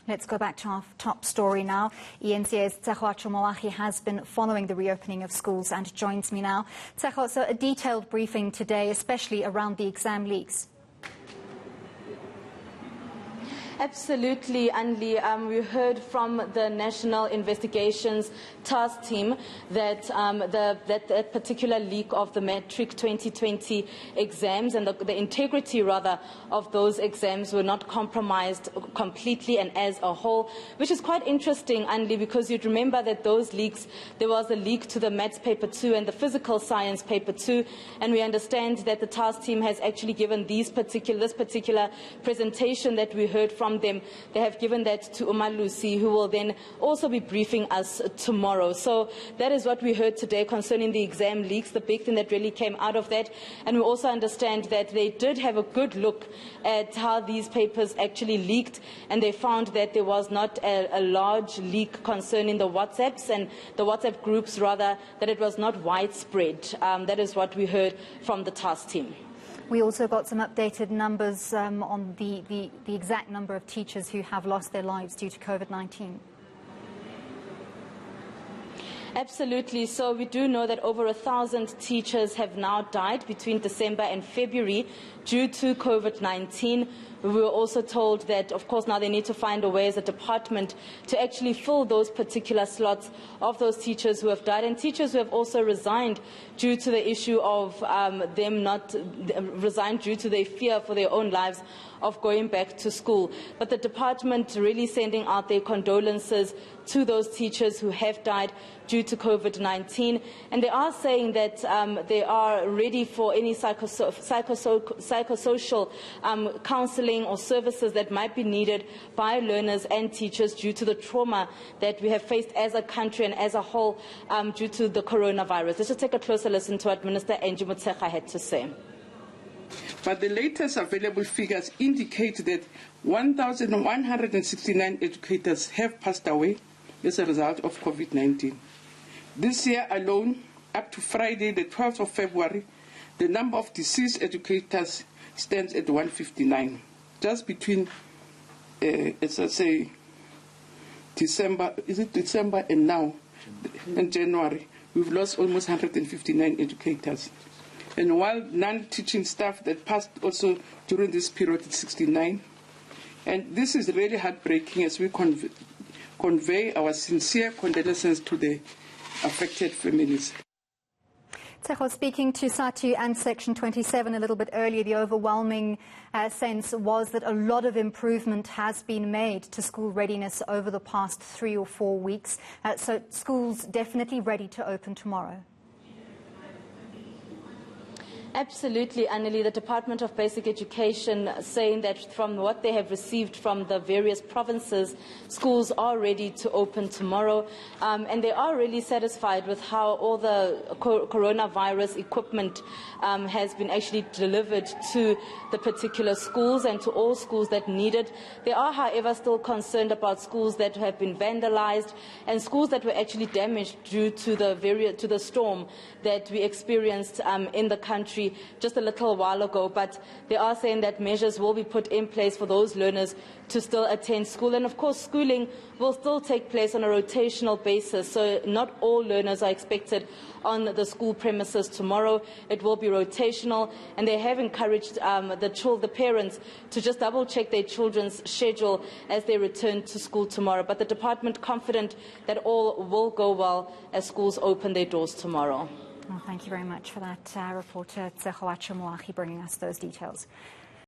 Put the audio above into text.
Let's go back to our top story now. eNCA's Tsecho Moahi has been following the reopening of schools and joins me now. Tsecho, so a detailed briefing today, especially around the exam leaks. Absolutely, Anli. We heard from the National Investigations Task Team that that particular leak of the Matric 2020 exams and the integrity, rather, of those exams were not compromised completely and as a whole, which is quite interesting, Anli, because you'd remember that those leaks, there was a leak to the Maths Paper 2 and the Physical Science Paper 2, and we understand that the task team has actually given this particular presentation that we heard from them. They have given that to Umalusi, who will then also be briefing us tomorrow. So that is what we heard today concerning the exam leaks, the big thing that really came out of that. And we also understand that they did have a good look at how these papers actually leaked, and they found that there was not a large leak concerning the WhatsApps and the WhatsApp groups, rather, that it was not widespread. That is what we heard from the task team. We also got some updated numbers on the exact number of teachers who have lost their lives due to COVID-19. Absolutely. So we do know that over 1,000 teachers have now died between December and February due to COVID-19. We were also told that, of course, now they need to find a way as a department to actually fill those particular slots of those teachers who have died, and teachers who have also resigned due to the issue of them not resigned due to their fear for their own lives of going back to school. But the department really sending out their condolences to those teachers who have died due to COVID-19. And they are saying that they are ready for any psychosocial counseling or services that might be needed by learners and teachers due to the trauma that we have faced as a country and as a whole due to the coronavirus. Let's just take a closer listen to what Minister Angie Motshekga had to say. But the latest available figures indicate that 1,169 educators have passed away as a result of COVID-19. This year alone, up to Friday, the 12th of February, the number of deceased educators stands at 159. Just between, as I say, December and now, in January, we've lost almost 159 educators. And while non-teaching staff that passed also during this period is 69. And this is really heartbreaking as we convey our sincere condolences to the affected families. Tsecho, speaking to SATU and Section 27 a little bit earlier, the overwhelming sense was that a lot of improvement has been made to school readiness over the past 3 or 4 weeks. So schools definitely ready to open tomorrow. Absolutely, Anneli. The Department of Basic Education saying that from what they have received from the various provinces, schools are ready to open tomorrow. And they are really satisfied with how all the coronavirus equipment has been actually delivered to the particular schools and to all schools that need it. They are, however, still concerned about schools that have been vandalized and schools that were actually damaged due to the storm that we experienced in the country just a little while ago. But they are saying that measures will be put in place for those learners to still attend school. And of course, schooling will still take place on a rotational basis. So not all learners are expected on the school premises tomorrow. It will be rotational. And they have encouraged the parents to just double check their children's schedule as they return to school tomorrow. But the department confident that all will go well as schools open their doors tomorrow. Well, thank you very much for that, reporter Tsecho Moahi, bringing us those details.